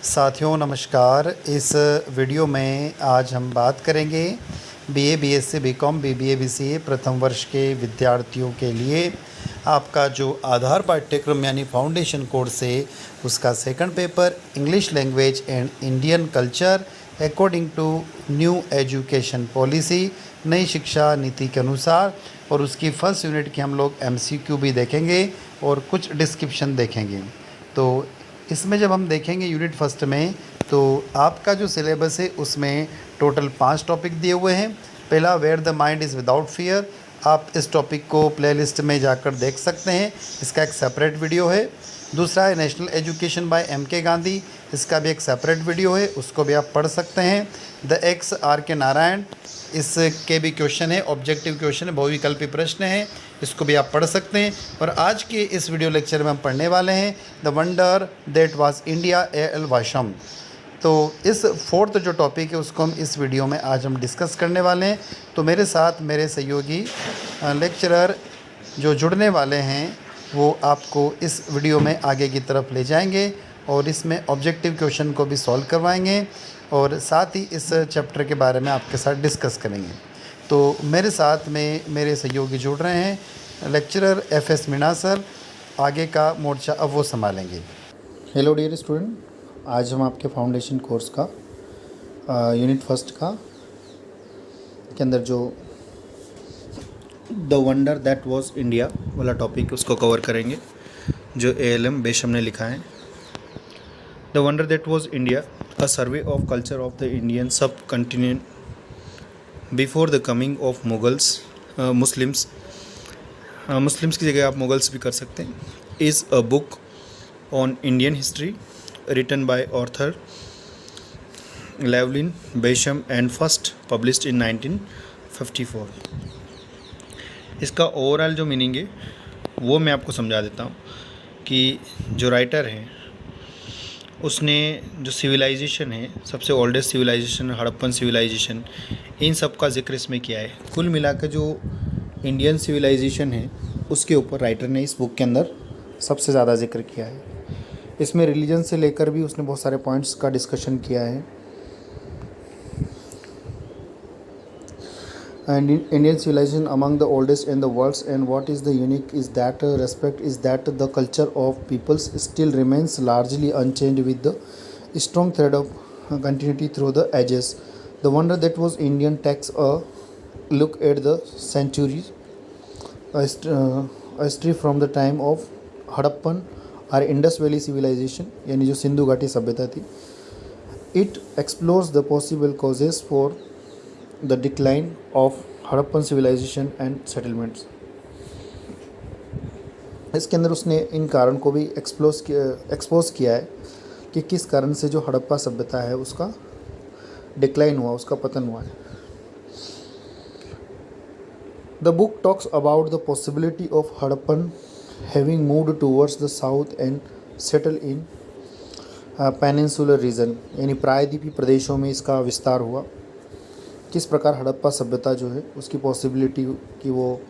साथियों नमस्कार। इस वीडियो में आज हम बात करेंगे BA, BSc, BCom, BBA, BCA प्रथम वर्ष के विद्यार्थियों के लिए आपका जो आधार पाठ्यक्रम यानी फाउंडेशन कोर्स है उसका second paper English language and Indian culture according to new education policy, नई शिक्षा नीति के अनुसार। और उसकी फर्स्ट यूनिट की हम लोग एमसीक्यू भी देखेंगे और कुछ डिस्क्रिप्शन देखेंगे। तो इसमें जब हम देखेंगे यूनिट फर्स्ट में, तो आपका जो सिलेबस है उसमें टोटल 5 टॉपिक दिए हुए हैं। पहला where the mind is without fear, आप इस टॉपिक को प्लेलिस्ट में जाकर देख सकते हैं, इसका एक सेपरेट वीडियो है। दूसरा है नेशनल एजुकेशन बाय एम के गांधी, इसका भी एक सेपरेट वीडियो है, उसको भी आप पढ़ सकते हैं। द एक्स आर के नारायण, इसके भी क्वेश्चन है, ऑब्जेक्टिव क्वेश्चन है, बहुविकल्पी प्रश्न है, इसको भी आप पढ़ सकते हैं। और आज के इस वीडियो लेक्चर में हम पढ़ने वाले हैं the wonder that was India A L Basham. तो इस फोर्थ जो टॉपिक है उसको हम इस वीडियो में आज हम डिस्कस करने वाले हैं। तो मेरे साथ मेरे सहयोगी लेक्चरर जो जुड़ने वाले हैं वो आपको इस वीडियो में आगे की तरफ ले जाएंगे और इसमें ऑब्जेक्टिव क्वेश्चन को भी सॉल्व करवाएंगे और साथ ही इस चैप्टर के बारे में आपके साथ डिस्कस करेंगे। तो मेरे साथ में मेरे सहयोगी जुड़ रहे हैं, लेक्चरर एफएस मीणा सर, आगे का मोर्चा अब वो संभालेंगे। हेलो डियर स्टूडेंट, आज हम आपके फाउंडेशन कोर्स का यूनिट फर्स्ट का के अंदर जो the wonder that was India वाला टॉपिक उसको कवर करेंगे, जो एएलएम बेशम ने लिखा है। The wonder that was India, a survey of culture of the Indian subcontinent before the coming of Mughals, Muslims की जगह आप मुगल्स भी कर सकते हैं, is a book on Indian history written by Arthur Llewellyn Basham and first published in 1954। इसका overall जो meaning है वो मैं आपको समझा देता हूँ कि जो राइटर हैं उसने जो सिविलाइजेशन है, सबसे ओल्डेस्ट सिविलाइजेशन हड़प्पन सिविलाइजेशन, इन सब का जिक्र इसमें किया है। कुल मिलाकर जो इंडियन सिविलाइजेशन है उसके ऊपर राइटर ने इस बुक के अंदर सबसे ज़्यादा जिक्र किया है। इसमें रिलीजन से लेकर भी उसने बहुत सारे पॉइंट्स का डिस्कशन किया है। And Indian civilization among the oldest in the world, and what is the unique is that respect is that the culture of peoples still remains largely unchanged with the strong thread of continuity through the ages. The wonder that was Indian takes a look at the centuries history from the time of Harappan or Indus Valley civilization, यानी जो सिंधु घाटी सभ्यता थी. It explores the possible causes for the decline of Harappan civilization and settlements. इसके अंदर उसने इन कारण को भी एक्सपोज किया है कि किस कारण से जो हड़प्पा सभ्यता है उसका डिक्लाइन हुआ, उसका पतन हुआ है. The book talks about the possibility of Harappan having moved towards the south and settled in peninsular region, यानी प्रायद्वीपीय प्रदेशों में इसका विस्तार हुआ. किस प्रकार हड़प्पा सभ्यता जो है उसकी पॉसिबिलिटी कि वो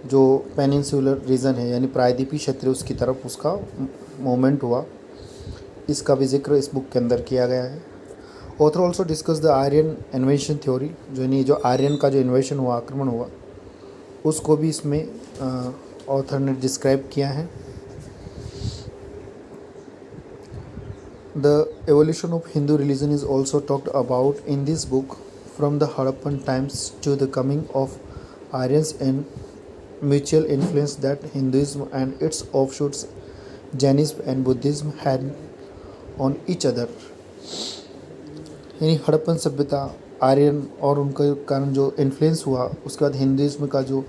जो पेनिनसुलर रीजन है यानी प्रायद्वीपीय क्षेत्र उसकी तरफ उसका मूवमेंट हुआ, इसका भी जिक्र इस बुक के अंदर किया गया है. Author also discuss the Aryan invention theory, जो यानी जो आर्यन का जो इन्वेशन हुआ, आक्रमण हुआ, उसको भी इसमें ऑथर ने डिस्क्राइब किया है. The evolution of Hindu religion is also talked about in this book from the Harappan times to the coming of Aryans and mutual influence that Hinduism and its offshoots Jainism and Buddhism had on each other. यानी हड़प्पन सभ्यता, आर्यन और उनका कारण जो influence हुआ, उसके बाद Hinduism का जो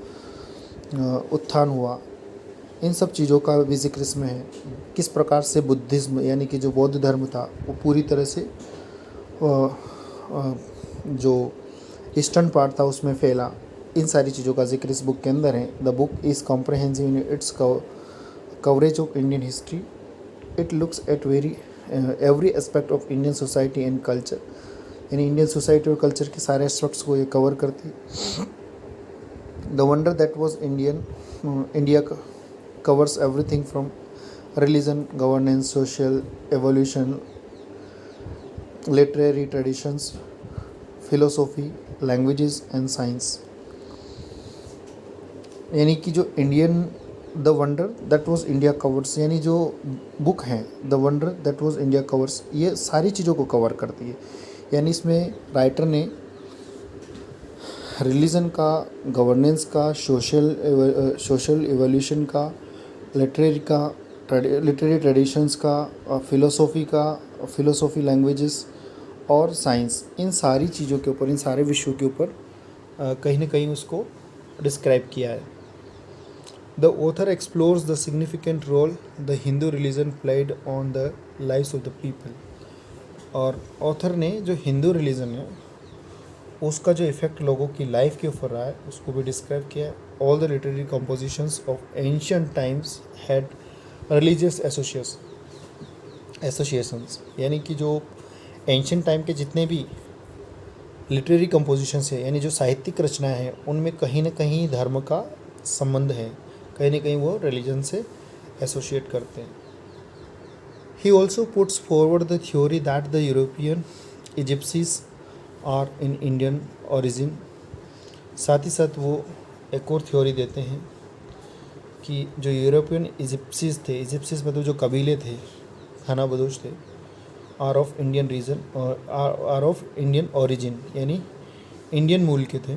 उत्थान हुआ, इन सब चीज़ों का भी जिक्र इसमें है. किस प्रकार से बुद्धिज्म यानी कि जो बौद्ध धर्म था वो पूरी तरह से जो ईस्टर्न पार्ट था उसमें फैला, इन सारी चीज़ों का जिक्र इस बुक के अंदर है. The book is comprehensive in its coverage of Indian history. It looks at every aspect of Indian society and culture, यानी इंडियन सोसाइटी और कल्चर के सारे एस्पेक्ट्स को ये कवर करती है. The wonder that was India covers everything from religion, governance, social evolution, literary traditions, philosophy, languages and science। यानी कि जो Indian the wonder that was India covers, यानी जो बुक है the wonder that was India covers, ये सारी चीज़ों को कवर करती है। यानी इसमें राइटर ने रिलीजन का, गवर्नेंस का, सोशल इवोल्यूशन का, लिटरेरी ट्रेडिशंस का, फिलोसॉफी, लैंग्वेजेस और साइंस, इन सारी चीज़ों के ऊपर, इन सारे विषयों के ऊपर कहीं ना कहीं उसको डिस्क्राइब किया है। The author explores the significant role the Hindu religion played on the lives of the people. और ऑथर ने जो हिंदू रिलीजन है उसका जो इफ़ेक्ट लोगों की लाइफ के ऊपर रहा है उसको भी डिस्क्राइब किया है। All the literary compositions of ancient times had religious associations, यानी कि जो एंशियंट टाइम के जितने भी लिटरेरी कंपोजिशंस है, यानी जो साहित्यिक रचनाएं हैं, उनमें कहीं ना कहीं धर्म का संबंध है, कहीं ना कहीं वो रिलीजन से एसोसिएट करते हैं। He also puts forward the theory that the European gypsies are in Indian origin. साथ ही साथ वो एक और थ्योरी देते हैं कि जो यूरोपियन इजिप्सीज थे, इजिप्सीज मतलब जो कबीले थे, खाना बदोश थे, आर ऑफ इंडियन रीजन और आर ऑफ इंडियन ओरिजिन, यानी इंडियन मूल के थे।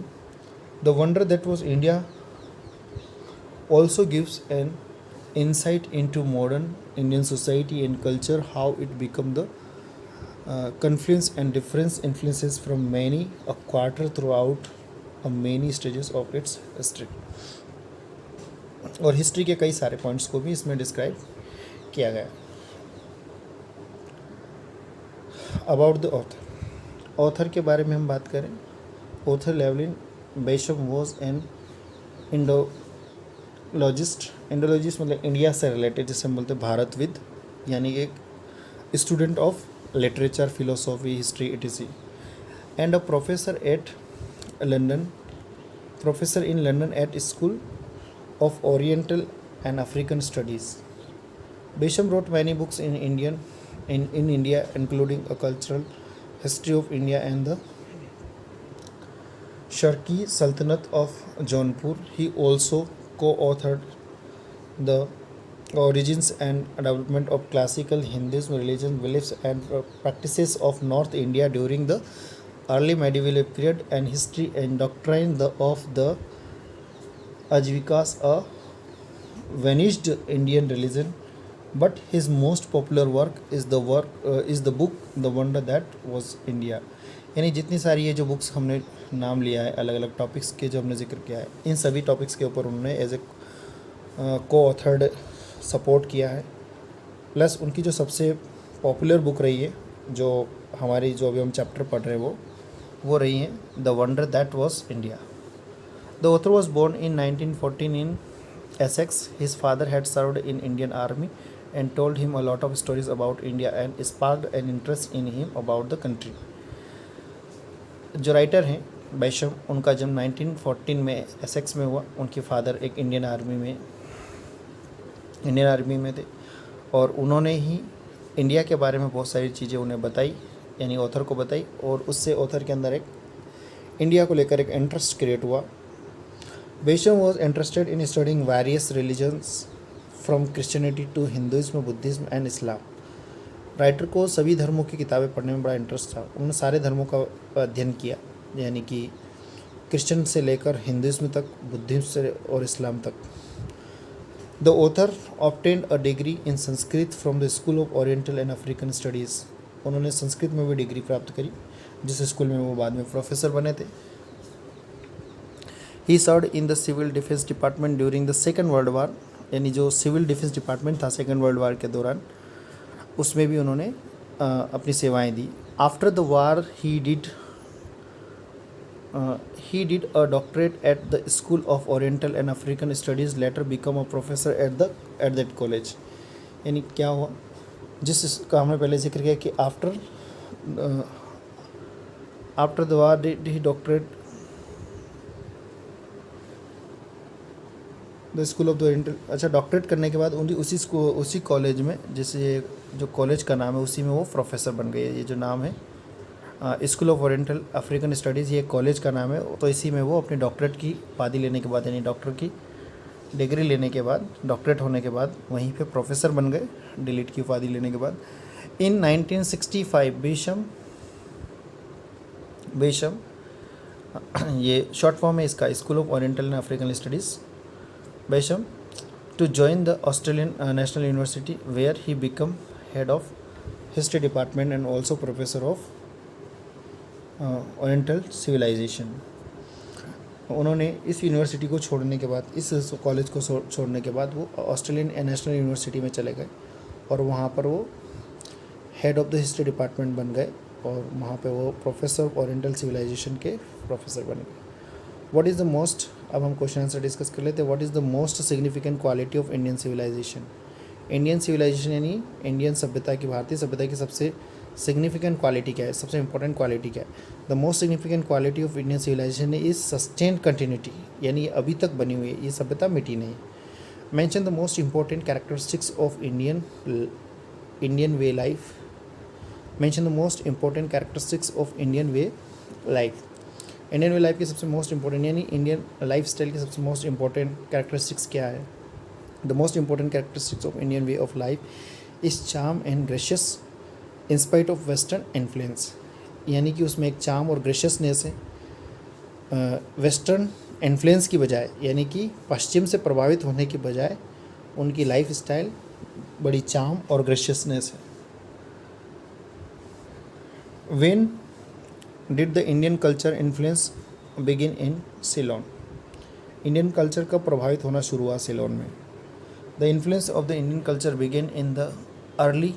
The wonder that was India also gives an insight into modern Indian society and culture, how it become the confluence and different influences from many a quarter throughout many stages of its history। और history के कई सारे points को भी इसमें describe किया गया। About the author के बारे में हम बात करें, author Llewellyn Basham was an indologist मतलब इंडिया से रिलेटेड, जिसे हम बोलते हैं भारतविद, यानी एक student of literature, philosophy, history etc, and a professor in London at school of oriental and African studies. Basham wrote many books in India, including a cultural history of India and the Sharqi Sultanate of Jaunpur। He also co-authored the origins and development of classical Hinduism, religion, beliefs and practices of North India during the early medieval period, and history and doctrine of the Ajvikas, a vanished Indian religion। But his most popular work is the book The Wonder That Was India। यानी जितनी सारी ये जो books हमने नाम लिया है, अलग अलग टॉपिक्स के जो हमने जिक्र किया है, इन सभी टॉपिक्स के ऊपर उन्होंने एज ए को ऑथर्ड सपोर्ट किया है। प्लस उनकी जो सबसे पॉपुलर बुक रही है, जो हमारी जो अभी हम चैप्टर पढ़ रहे हैं वो रही है the wonder that was India. The author was born in 1914 in Essex. His father had served in Indian army and told him a lot of stories about India and sparked an interest in him about the country। जो writer हैं बैशम, उनका जन्म 1914 में Essex में हुआ। उनके father एक Indian army में थे और उन्होंने ही इंडिया के बारे में बहुत सारी चीज़ें उन्हें बताई, यानी ऑथर को बताई, और उससे ऑथर के अंदर एक इंडिया को लेकर एक इंटरेस्ट क्रिएट हुआ। Basham was interested in studying various religions from Christianity to Hinduism, Buddhism and Islam. Writer को सभी धर्मों की किताबें पढ़ने में बड़ा इंटरेस्ट था। उन्होंने सारे धर्मों का अध्ययन किया, यानी कि क्रिश्चियन से लेकर हिंदुइज्म तक, बुद्धिज्म से और इस्लाम तक। The author obtained a degree in Sanskrit from the school of oriental and African studies. उन्होंने संस्कृत में भी डिग्री प्राप्त करी, जिस स्कूल में वो बाद में प्रोफेसर बने थे। He served in the civil defence department during the second world war, यानी जो सिविल डिफेंस डिपार्टमेंट था सेकेंड वर्ल्ड वार के दौरान, उसमें भी उन्होंने अपनी सेवाएं दी। After the war he did a doctorate at the school of oriental and African studies, later become a professor at that college. यानी क्या हुआ, जिसका हमने पहले जिक्र किया कि after the war did he doctorate the school of the oriental. अच्छा, डॉक्टरेट करने के बाद उसी कॉलेज में, जैसे जो कॉलेज का नाम है उसी में वो प्रोफेसर बन गए। ये जो नाम है school of oriental African studies ये कॉलेज का नाम है। तो इसी में वो अपनी डॉक्टरेट की उपाधि लेने के बाद, यानी डॉक्टर की डिग्री लेने के बाद, डॉक्टरेट होने के बाद वहीं पे प्रोफेसर बन गए डीलिट की उपाधि लेने के बाद। इन 1965 बेशम ये शॉर्ट फॉर्म है इसका, school of oriental and African studies Basham, to join the Australian National University where he became head of history department and also professor of Oriental civilization। उन्होंने इस यूनिवर्सिटी को छोड़ने के बाद, इस कॉलेज को छोड़ने के बाद वो ऑस्ट्रेलियन नेशनल यूनिवर्सिटी में चले गए और वहाँ पर वो head of the history department बन गए और वहाँ पे वो प्रोफेसर ऑफ ओरिएंटल सिविलाइजेशन के प्रोफेसर बन गए। व्हाट इज़ द मोस्ट, अब हम क्वेश्चन आंसर डिस्कस कर लेते हैं। What is the most significant quality of Indian civilisation? Indian civilisation यानी इंडियन सभ्यता की, भारतीय सभ्यता की सबसे सिग्निफिकेंट क्वालिटी क्या है, सबसे इंपॉर्टेंट क्वालिटी क्या है? The most significant quality of Indian civilisation is sustained continuity, यानी अभी तक बनी हुई है, ये सभ्यता मिटी नहीं। Mention the most important characteristics of Indian way life. Mention the most important characteristics of Indian way life. Indian way life की सबसे मोस्ट इंपॉर्टेंट, यानी इंडियन लाइफ स्टाइल की सबसे मोस्ट इंपॉर्टेंट कैरेक्टरिस्टिक्स क्या है? The most important characteristics of Indian way of life is charm and gracious in spite of western influence, यानी कि उसमें एक चार्म और ग्रेशियसनेस है वेस्टर्न इन्फ्लुएंस की बजाय, यानी कि पश्चिम से प्रभावित होने की बजाय उनकी लाइफ स्टाइल बड़ी चार्म और ग्रेशियसनेस है। When did the Indian culture influence begin in Ceylon? Indian culture कब प्रभावित होना शुरू हुआ सिलोन में? The influence of the Indian culture begin in the early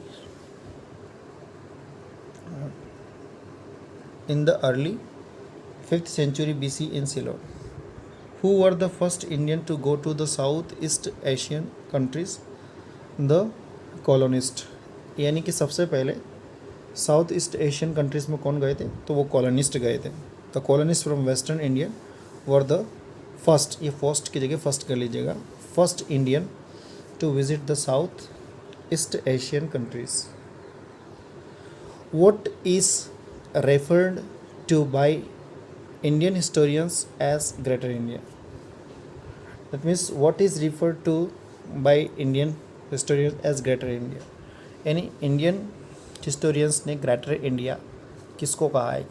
5th century BC in Ceylon. Who were the first Indian to go to the Southeast Asian countries? The colonists, यानी कि सबसे पहले साउथ ईस्ट एशियन कंट्रीज़ में कौन गए थे? तो वो कॉलोनिस्ट गए थे। The colonist from western India were the first, ये फर्स्ट की जगह फर्स्ट कर लीजिएगा, first Indian to visit the south east Asian countries. What is referred to by Indian historians as Greater India? That means what is referred to by Indian historians as Greater India? यानी Indian historians ने Greater India किसको कहा है?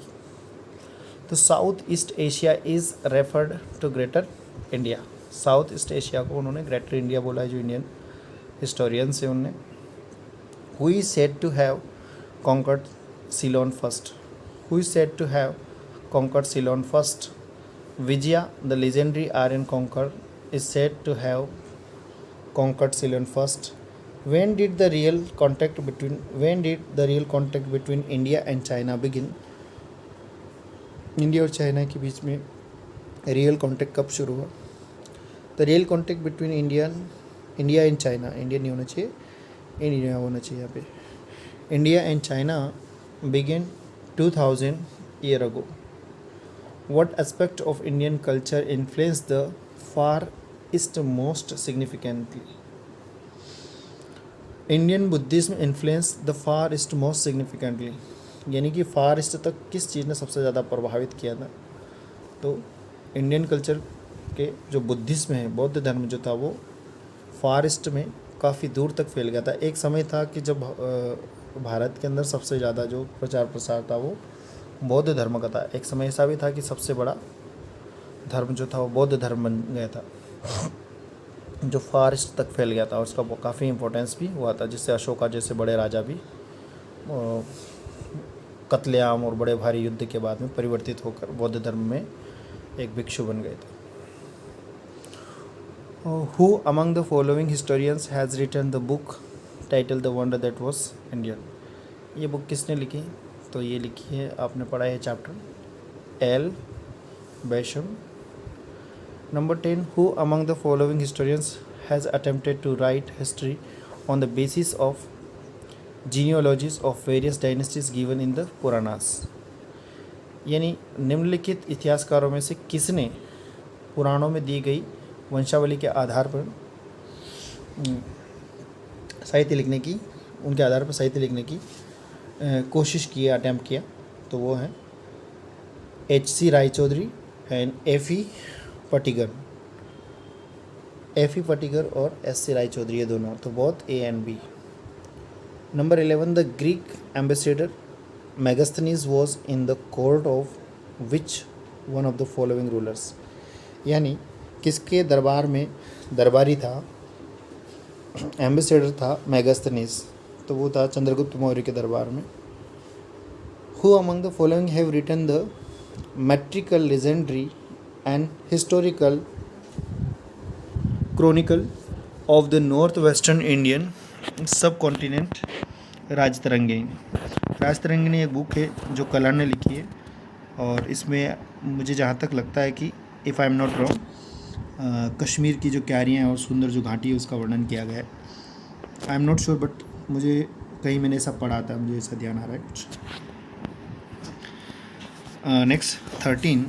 तो south east Asia is referred to Greater India. South east Asia को उन्होंने greater India बोला है, जो इंडियन हिस्टोरियंस है उनने। Who is said to have conquered Ceylon first? Who is said to have conquered Ceylon first? Vijaya, the legendary Aryan conqueror, is said to have conquered Ceylon first. When did the real contact between India and China begin? India और China के बीच में real contact कब शुरू हुआ? The real contact between India and China, India नहीं होना चाहिए, India होना चाहिए यहाँ पे। India and China began 2000 years ago. What aspect of Indian culture influenced the Far East most significantly? Indian Buddhism influenced the Far East most significantly. यानी कि फार east तक किस चीज़ ने सबसे ज़्यादा प्रभावित किया था? तो इंडियन कल्चर के जो बुद्धिज्म है, बौद्ध धर्म जो था, वो फार ईस्ट में काफ़ी दूर तक फैल गया था। एक समय था कि जब भारत के अंदर सबसे ज़्यादा जो प्रचार प्रसार था वो बौद्ध धर्म का था। एक समय ऐसा भी था कि सबसे बड़ा धर्म जो था वो बौद्ध धर्म बन गया था, जो फार ईस्ट तक फैल गया था, और उसका काफ़ी इम्पोर्टेंस भी हुआ था, जिससे अशोका जैसे बड़े राजा भी कत्लेआम और बड़े भारी युद्ध के बाद में परिवर्तित होकर बौद्ध धर्म में एक भिक्षु बन गए थे। Who among the following historians has written the book titled The Wonder That Was India? ये बुक किसने लिखी? तो ये लिखी है, आपने पढ़ा है chapter L Basham. Number 10, Who among the following historians has attempted to write history on the basis of genealogies of various dynasties given in the Puranas? यानी निम्नलिखित इतिहासकारों में से किसने पुराणों में दी गई वंशावली के आधार पर साहित्य लिखने की, उनके आधार पर साहित्य लिखने की कोशिश की, अटैम्प्ट किया? तो वो हैं H.C. Raychaudhuri and F.E. पटिगर। F.E. पटिगर और S.C. रायचौधरी, ये दोनों, तो बहुत A and B। Number 11, the Greek ambassador Megasthenes was in the court of which one of the following rulers. यानी किसके दरबार में दरबारी था, एम्बेसडर था मेगास्थनीज, तो वो था चंद्रगुप्त मौर्य के दरबार में। Who among the following have written the metrical legendary and historical chronicle of the north western Indian subcontinent. Rajatarangini. Rajatarangini एक बुक है जो कलर ने लिखी है, और इसमें मुझे जहाँ तक लगता है कि if I am not wrong Kashmir की जो क्यारियाँ और सुंदर जो घाटी है उसका वर्णन किया गया है। I am not sure, but मुझे कहीं मैंने ऐसा पढ़ा था, मुझे ऐसा ध्यान आ रहा है कुछ। Next 13,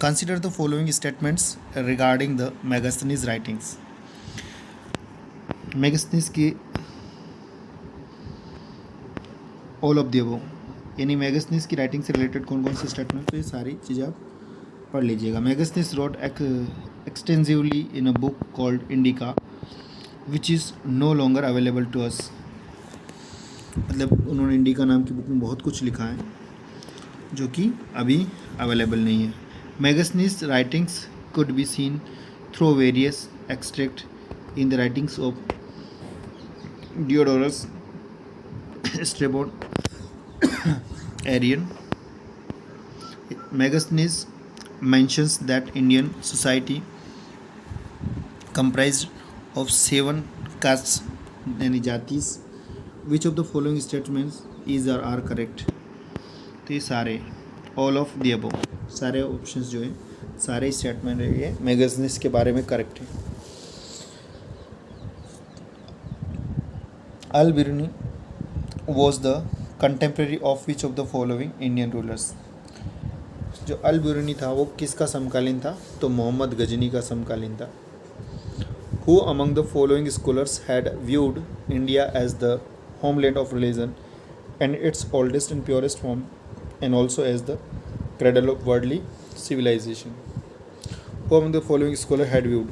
consider the following statements regarding the Megasthenes writings. Megasthenes की ऑल ऑफ द अबव, यानी मेगास्थनीज की राइटिंग से रिलेटेड कौन कौन से स्टेटमेंट, तो ये सारी चीज़ें आप पढ़ लीजिएगा। Megasthenes wrote extensively in a book called Indica which is no longer available to us. मतलब उन्होंने इंडिका नाम की बुक में बहुत कुछ लिखा है जो कि अभी अवेलेबल नहीं है। Megasthenes writings could be seen through various extract in the writings of Diodorus Strabo Arian. Megasthenes mentions that Indian society comprised of 7 castes यानी जातिस। Which of the following statements is or are correct? तो ये सारे all of the above, सारे options जो हैं, सारे statement ये मेगास्थनीज के बारे में करेक्ट है। Al Biruni was the contemporary of which of the following Indian rulers. जो अल बिरुनी था वो किसका समकालीन था, तो मोहम्मद गजनी का समकालीन था। Who among the following scholars had viewed India as the homeland of religion and its oldest and purest form and also as the cradle of worldly civilisation. Who among the following scholar had viewed,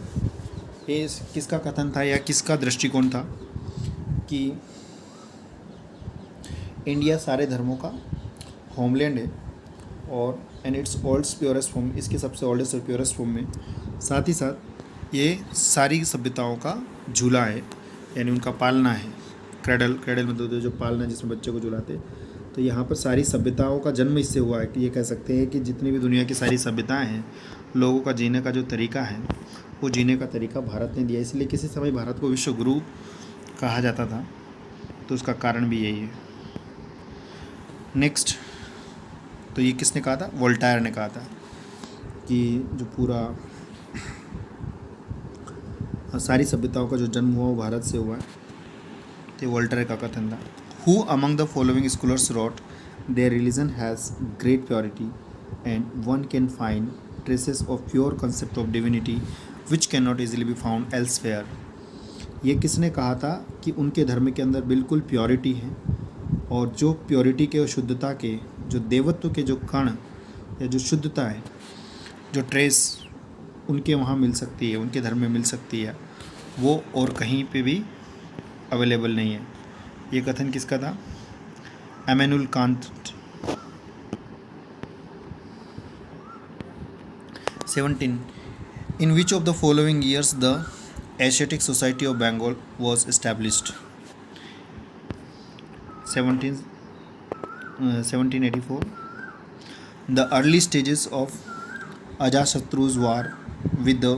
ये किसका कथन था या किसका दृष्टिकोण था कि India सारे धर्मों का होमलैंड है और and it's olds purest form, इसके सबसे ओल्डेस्ट और प्योरेस्ट फॉर्म में, साथ ही साथ ये सारी सभ्यताओं का झूला है, यानी उनका पालना है। क्रेडल, क्रेडल मतलब जो पालना जिसमें बच्चे को झुलाते, तो यहाँ पर सारी सभ्यताओं का जन्म इससे हुआ है कि ये कह सकते हैं कि जितनी भी दुनिया की सारी सभ्यताएं हैं, लोगों का जीने का जो तरीका है वो जीने का तरीका भारत ने दिया। इसलिए किसी समय भारत को विश्व गुरु कहा जाता था, तो उसका कारण भी यही है। नेक्स्ट, तो ये किसने कहा था, वोल्टायर ने कहा था कि जो पूरा सारी सभ्यताओं का जो जन्म हुआ वो भारत से हुआ है, तो वोल्टायर का कथन था। Who among the following scholars wrote their religion has great purity and one can find traces of pure concept of divinity which can not easily be found elsewhere. ये किसने कहा था कि उनके धर्म के अंदर बिल्कुल प्योरिटी है, और जो प्योरिटी के और शुद्धता के, जो देवत्व के जो कण या जो शुद्धता है, जो ट्रेस उनके वहाँ मिल सकती है, उनके धर्म में मिल सकती है, वो और कहीं पे भी अवेलेबल नहीं है। ये कथन किसका था, Immanuel Kant. 17, in which of the following years the Asiatic Society of Bengal was established. 1784, the early stages of Ajasatru's war with the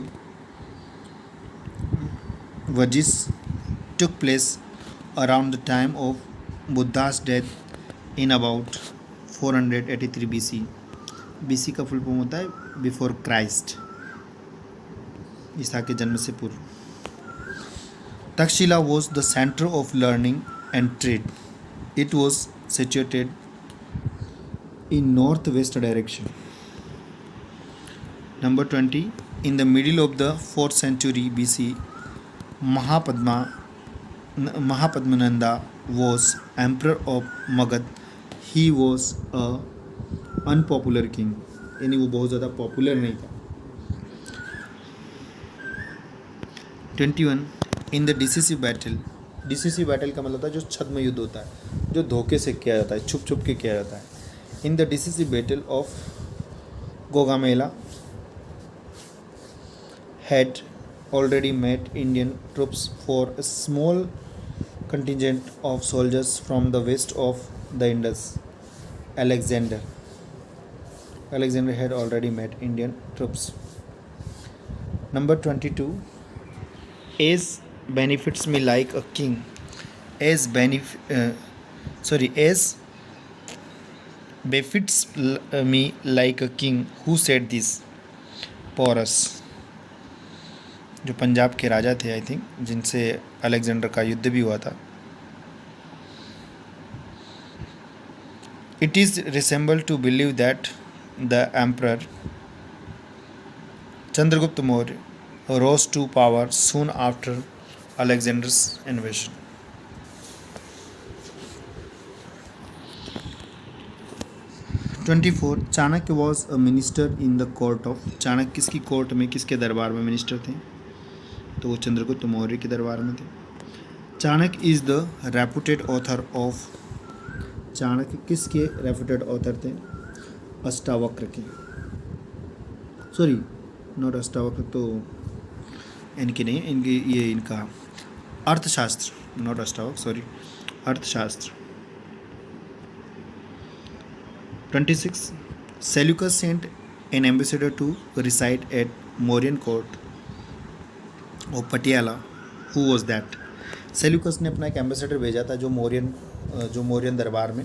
Vajis took place around the time of Buddha's death in about 483 BC. BC का full form होता है before Christ, ईसा के जन्म से पूर्व। Takshashila was the center of learning and trade. It was situated in northwest direction. Number 20, in the middle of the 4th century BC, Mahapadmananda was emperor of Magad. He was a unpopular king, यानी वो बहुत ज़्यादा popular नहीं था। 21 इन the decisive battle. Decisive battle का मतलब था जो छद्म युद्ध होता है, जो धोखे से किया जाता है, छुप छुप के किया जाता है। In the decisive battle of Gaugamela had already met Indian troops for a small contingent of soldiers from the west of the Indus. Alexander. Alexander had already met Indian troops. Number 22. As benefits me like a king. As as befits me like a king. Who said this? Porus. जो पंजाब के राजा थे I think, जिनसे Alexander का युद्ध भी हुआ था। It is resemble to believe that the emperor Chandragupta Maurya rose to power soon after Alexander's invasion. Twenty four Chanakya was a minister in the court of. Chanakya किसकी कोर्ट में, किसके दरबार में मिनिस्टर थे? तो वो चंद्रगुप्त मौर्य के दरबार में थे। Chanakya is the reputed author of. Chanakya किसके रेपुटेड ऑथर थे? अष्टावक्र के, सॉरी नॉट अष्टावक्र, तो इनके नहीं, इनके ये इनका अर्थशास्त्र, not Ashtavakra, sorry Arthashastra. 26 Seleucus sent an ambassador to reside at Mauryan court और Patiala. Who was that? Seleucus ने अपना एक एम्बेसडर भेजा था जो मोरियन दरबार में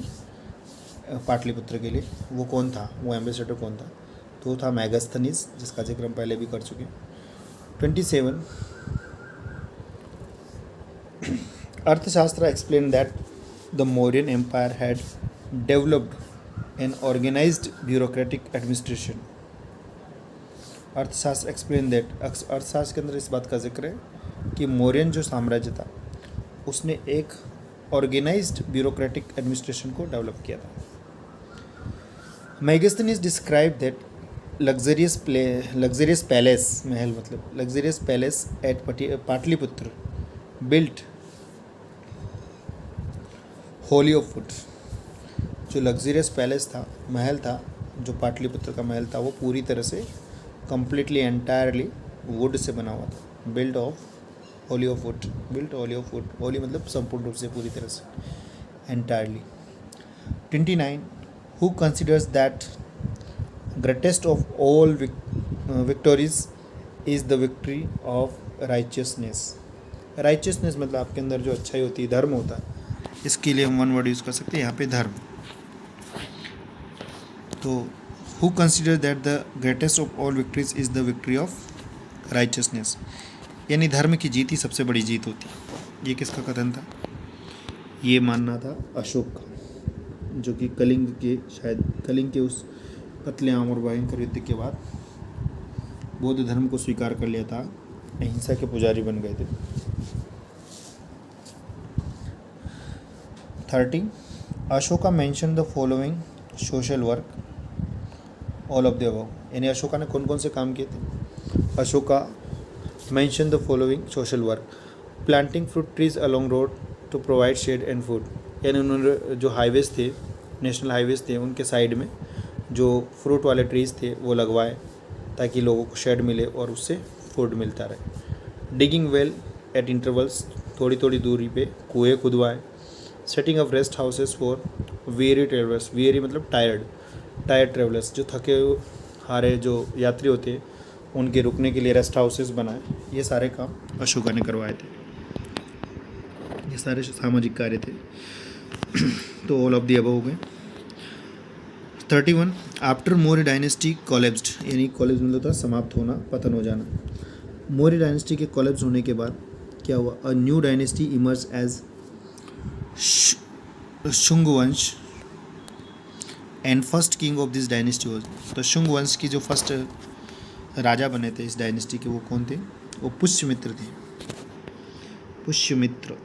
पाटलिपुत्र के लिए। वो कौन था? वो एम्बेसडर कौन था? तो था मैगस्थनीज, जिसका जिक्र हम पहले भी कर चुके हैं। 27 Arthashastra explain that the Mauryan empire had developed an organised bureaucratic administration. Arthashastra explain that, Arthashastra के अंदर इस बात का जिक्र है कि मौर्यन जो साम्राज्य था उसने एक ऑर्गेनाइज्ड ब्यूरोक्रेटिक एडमिनिस्ट्रेशन को डेवलप किया था। Megasthenes describe that luxurious palace, महल मतलब luxurious palace at Pataliputra built wholly of wood. जो लग्जरियस पैलेस था, महल था, जो पाटलिपुत्र का महल था, वो पूरी तरह से कंप्लीटली एंटायरली वुड से बना हुआ था। Built wholly of wood, wholly मतलब संपूर्ण रूप से, पूरी तरह से, entirely. 29 who considers that greatest of all victories is the victory of righteousness. Righteousness मतलब आपके अंदर जो अच्छाई होती है, धर्म होता है, इसके लिए हम वन वर्ड यूज़ कर सकते हैं यहाँ पे, धर्म। तो who consider that the greatest of all victories is the victory of righteousness, यानी धर्म की जीत ही सबसे बड़ी जीत होती है। ये किसका कथन था? ये मानना था अशोक का, जो कि कलिंग के उस कत्लेआम और भयंकर युद्ध के बाद बौद्ध धर्म को स्वीकार कर लिया था, अहिंसा के पुजारी बन गए थे। 30 Ashoka mention the following social work all of the above, यानी अशोका ने कौन कौन से काम किए थे? Ashoka mention the following social work, planting fruit trees along road to provide shade and food, यानी उन्होंने जो हाईवेज थे, नेशनल हाईवेज थे, उनके साइड में जो फ्रूट वाले ट्रीज़ थे वो लगवाए ताकि लोगों को शेड मिले और उससे फूड मिलता रहे। डिगिंग वेल एट इंटरवल्स, थोड़ी थोड़ी दूरी पे कुएँ खुदवाए। Setting up rest houses for weary travellers, weary मतलब टायर्ड ट्रेवलर्स, जो थके हारे जो यात्री होते हैं उनके रुकने के लिए रेस्ट हाउसेस बनाए। ये सारे काम अशोका ने करवाए थे, ये सारे सामाजिक कार्य थे। तो ऑल ऑफ द अबव हो गए। 31 आफ्टर मौर्य डायनेस्टी कोलैप्स्ड, यानी कोलैप्स मतलब था समाप्त होना, पतन हो जाना। मौर्य डायनेस्टी के कोलैप्स होने के बाद क्या हुआ? A new dynasty emerge as Shunga वंश and first king of this dynasty was, तो शुंग वंश की जो फर्स्ट राजा बने थे इस डायनेस्टी के, वो कौन थे? वो पुष्यमित्र थे, Pushyamitra.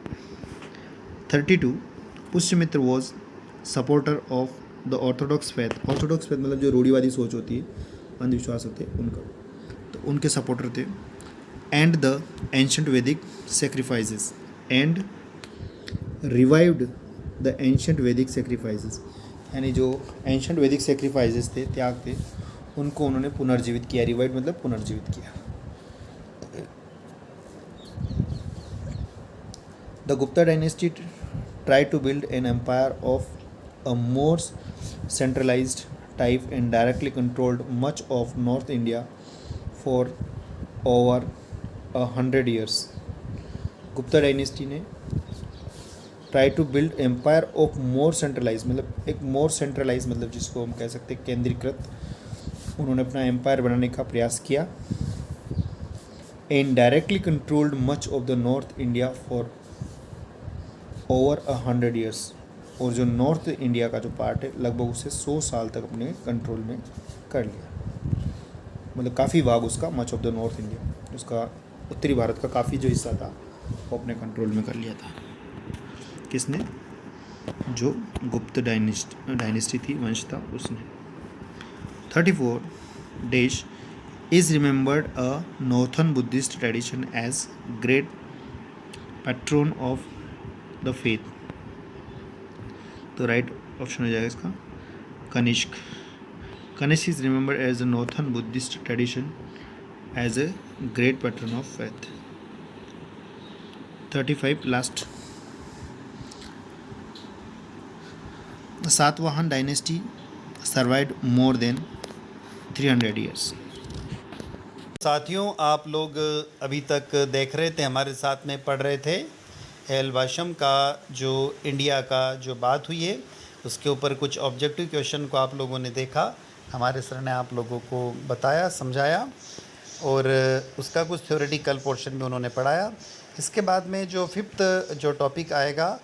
32 Pushyamitra was supporter of the Orthodox faith मतलब जो रूढ़िवादी सोच होती है, अंधविश्वास होते हैं उनका, तो उनके सपोर्टर थे। एंड द एंशंट वैदिक sacrifices and revived the ancient वैदिक सेक्रीफाइसेस, यानी जो एंशंट वैदिक सेक्रीफाइसेस थे, त्याग थे, उनको उन्होंने पुनर्जीवित किया। रिवाइव मतलब पुनर्जीवित किया। The Gupta dynasty try to build an empire of a more centralised type and directly controlled much of north India for over 100 years. Gupta dynasty ने try to build empire of more centralise मतलब एक मोर centralise मतलब जिसको हम कह सकते हैं केंद्रीकृत, उन्होंने अपना एम्पायर बनाने का प्रयास किया। And directly controlled much of the north India for over 100 years, और जो नॉर्थ इंडिया का जो पार्ट है लगभग उसे 100 साल तक अपने कंट्रोल में कर लिया। मतलब काफ़ी भाग उसका, much of the north India, उसका उत्तरी भारत का काफ़ी जो हिस्सा था वो अपने कंट्रोल में कर लिया था। किसने? जो गुप्त डायनेस्टी थी, वंश था, उसने। 34 dash is remembered a northern Buddhist tradition as great patron of the faith। तो राइट ऑप्शन हो जाएगा इसका Kanishka. Kanishka is remembered as a northern Buddhist tradition as a great patron of faith। 35 last. The Satavahan dynasty survived more than 300 years। साथियों, आप लोग अभी तक देख रहे थे, हमारे साथ में पढ़ रहे थे एल वाशम का जो इंडिया का जो बात हुई है उसके ऊपर कुछ ऑब्जेक्टिव क्वेश्चन को आप लोगों ने देखा, हमारे सर ने आप लोगों को बताया, समझाया, और उसका कुछ थ्योरेटिकल पोर्शन भी उन्होंने पढ़ाया। इसके बाद में जो फिफ्थ जो टॉपिक आएगा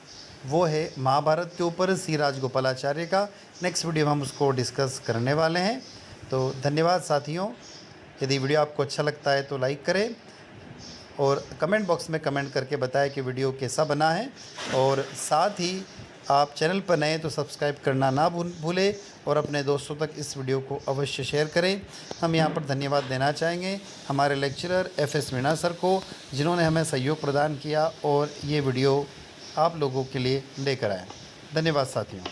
वो है महाभारत के ऊपर सी राजगोपालाचार्य का। नेक्स्ट वीडियो में हम उसको डिस्कस करने वाले हैं। तो धन्यवाद साथियों। यदि वीडियो आपको अच्छा लगता है तो लाइक करें और कमेंट बॉक्स में कमेंट करके बताएं कि वीडियो कैसा बना है, और साथ ही आप चैनल पर नए तो सब्सक्राइब करना ना भूलें और अपने दोस्तों तक इस वीडियो को अवश्य शेयर करें। हम यहाँ पर धन्यवाद देना चाहेंगे हमारे लेक्चरर FS मीणा सर को, जिन्होंने हमें सहयोग प्रदान किया और ये वीडियो आप लोगों के लिए लेकर आए। धन्यवाद साथियों।